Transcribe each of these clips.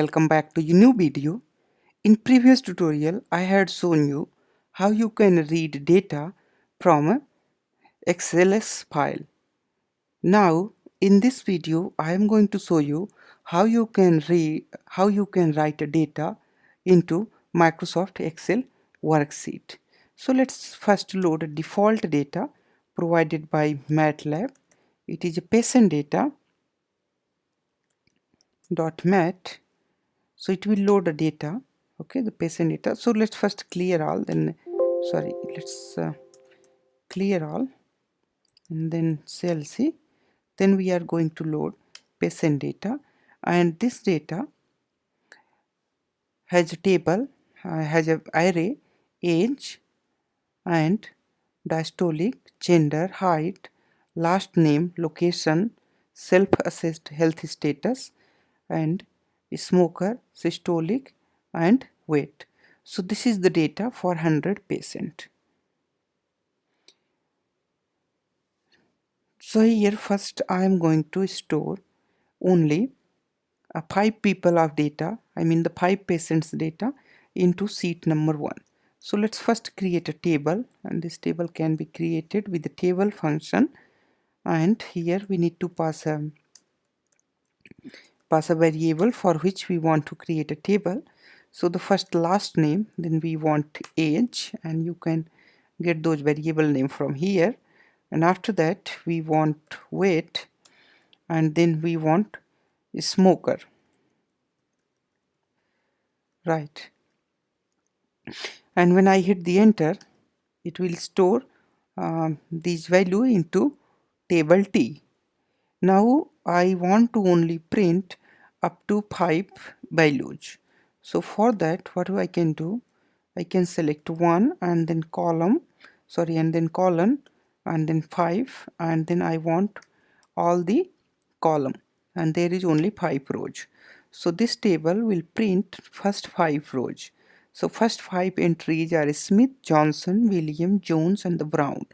welcome back to a new video. In previous tutorial I had shown you how you can read data from a XLS file. Now in this video I am going to show you how you can write a data into Microsoft Excel worksheet. So let's first load a default data provided by MATLAB. It is a patient data.mat. So it will load the data, okay, the patient data. So let's first clear all, then let's clear all and then CLC. Then we are going to load patient data, and this data has a table, has an array, age and diastolic, gender, height, last name, location, self-assessed health status, and smoker, systolic and weight. So this is the data for 100 patient. So here first I am going to store only 5 people of data, I mean the 5 patients data, into sheet number 1. So let's first create a table, and this table can be created with the table function, and here we need to pass a variable for which we want to create a table. So the first last name, then we want age, and you can get those variable name from here, and after that we want weight, and then we want smoker, right? And when I hit the enter, it will store these value into table T. Now I want to only print up to 5 values. So for that, what I can do, I can select 1 and then column, and then colon, and then 5, and then I want all the column, and there is only 5 rows. So this table will print first 5 rows. So first 5 entries are Smith, Johnson, William, Jones and the Brown.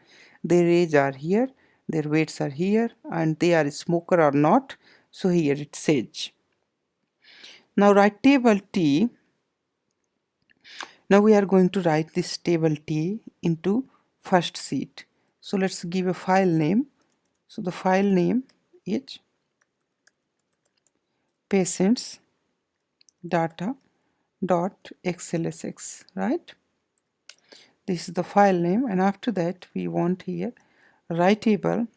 Their age are here, their weights are here, and they are smoker or not. So here it says. Now write table T. Now we are going to write this table T into first sheet. So let's give a file name. So the file name is patients data.xlsx, right? This is the file name, and after that we want here writable,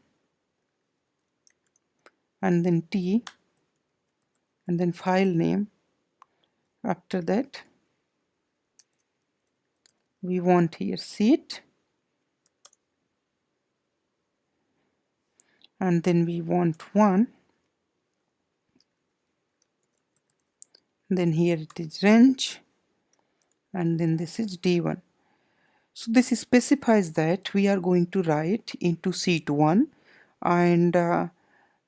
and then T, and then file name. After that we want here sheet, and then we want 1, then here it is range, and then this is D1. So this specifies that we are going to write into sheet 1, and the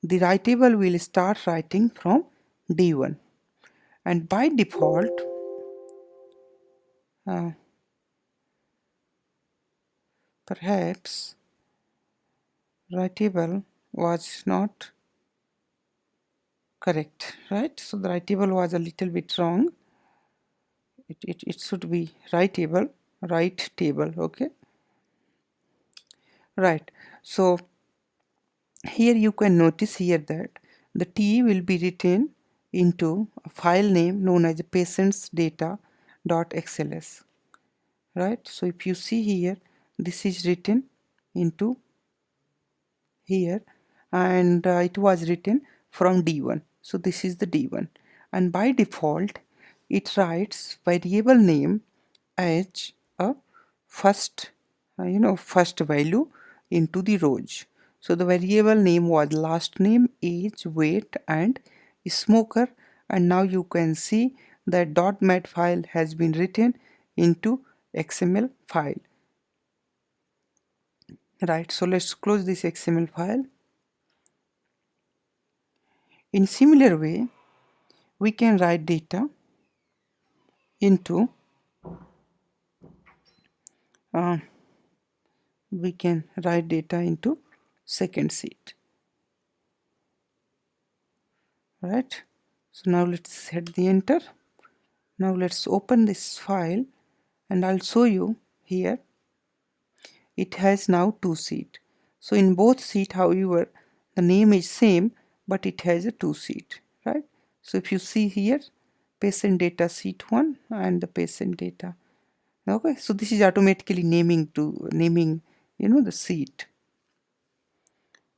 writable will start writing from D1, and by default perhaps writable was not correct, right? So the writable was a little bit wrong. It should be writable, write table, okay, right? So here you can notice here that the T will be written into a file name known as patients data.xls, right? So if you see here, this is written into here, and it was written from D1. So this is the D1, and by default it writes variable name as a first first value into the rows. So the variable name was last name, age, weight and smoker, and now you can see that .mat file has been written into XML file, right? So let's close this XML file. In similar way, we can write data into second sheet, right? So now let's hit the enter. Now let's open this file and I'll show you here. It has now two seat. So in both seat, however, the name is same, but it has a two seat, right? So if you see here, patient data seat 1 and the patient data. Okay, so this is automatically naming the seat,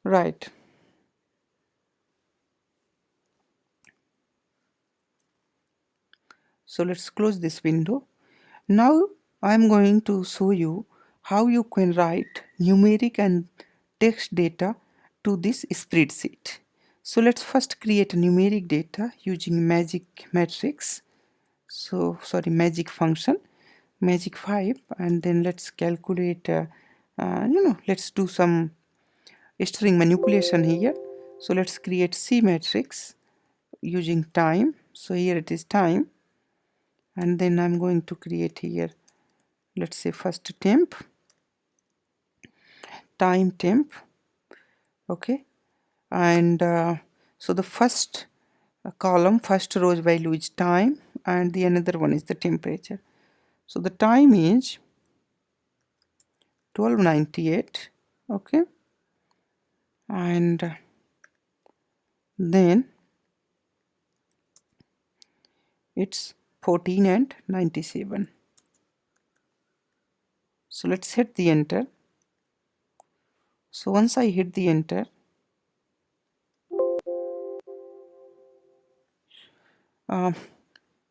right? So let's close this window. Now I'm going to show you how you can write numeric and text data to this spreadsheet. So let's first create a numeric data using magic matrix. So sorry, magic function, magic 5, and then let's calculate, let's do some string manipulation here. So let's create C matrix using time. So here it is time, and then I'm going to create here, let's say first temp, time temp. Okay, and so the first column, first row's value is time, and the another one is the temperature. So the time is 1298. Okay, and then it's 14 and 97. So let's hit the enter. So once I hit the enter,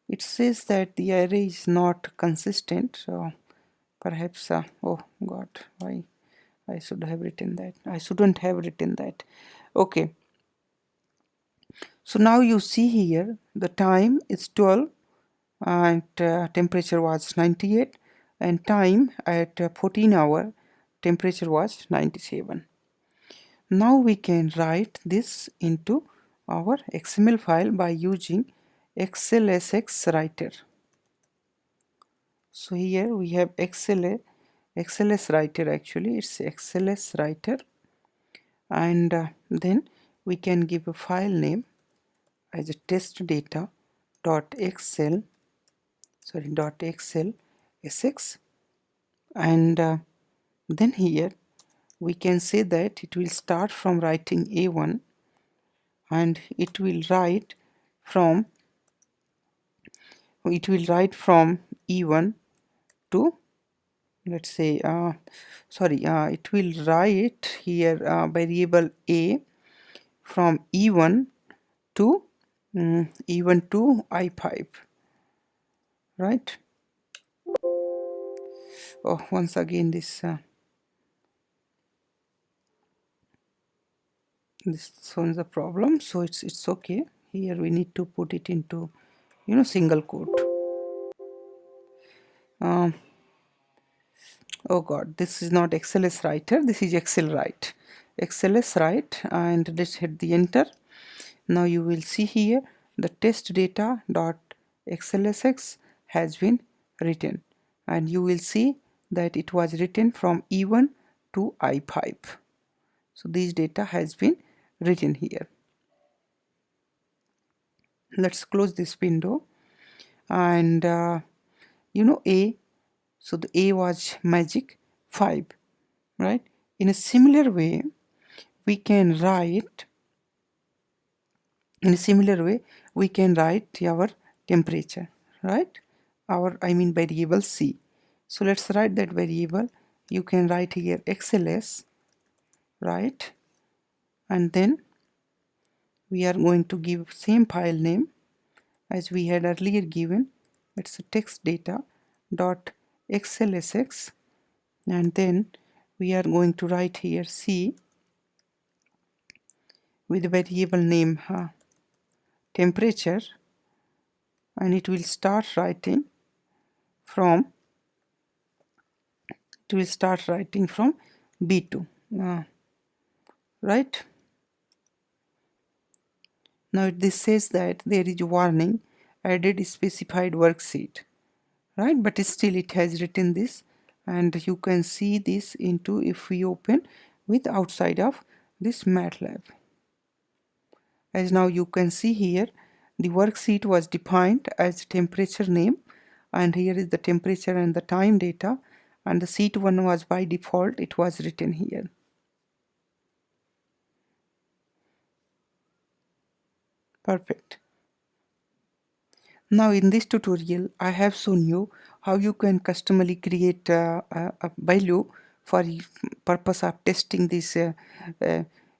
it says that the array is not consistent. So perhaps oh god, why I should have written that. I shouldn't have written that. Okay, so now you see here the time is 12 and temperature was 98, and time at 14 hour temperature was 97. Now we can write this into our XML file by using xlsx writer. So here we have XLS writer, actually it's XLS writer, and then we can give a file name as a test data dot xlsx, and then here we can say that it will start from writing A1 and it will write from E1 to, let's say it will write here variable A from E1 to I5, right? Oh, once again this shows the problem, so it's okay. Here we need to put it into single quote. Oh god, this is not XLS writer, this is XLS write, and let's hit the enter. Now you will see here the test data dot xlsx has been written, and you will see that it was written from E1 to I5. So this data has been written here. Let's close this window, and A, so the A was magic 5, right? In a similar way we can write our temperature, right? Variable C. So let's write that variable. You can write here XLS, right? And then we are going to give same file name as we had earlier given. It's a text data dot xlsx, and then we are going to write here C with the variable name temperature, and it will start writing from B2, right? Now this says that there is a warning, added specified worksheet, right? But still it has written this, and you can see this into, if we open with outside of this MATLAB. As now you can see here The worksheet was defined as temperature name, and here is the temperature and the time data, and the sheet 1 was by default, it was written here. Perfect. Now in this tutorial I have shown you how you can customly create a value for the purpose of testing this uh,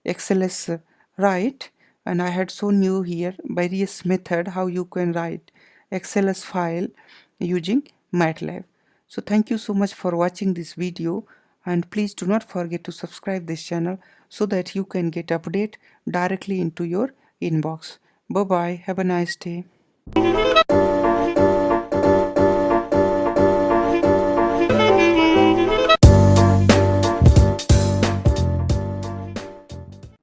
XLS write, and I had shown you here various method how you can write XLS file using MATLAB. So thank you so much for watching this video, and please do not forget to subscribe this channel so that you can get update directly into your inbox. Bye bye, have a nice day.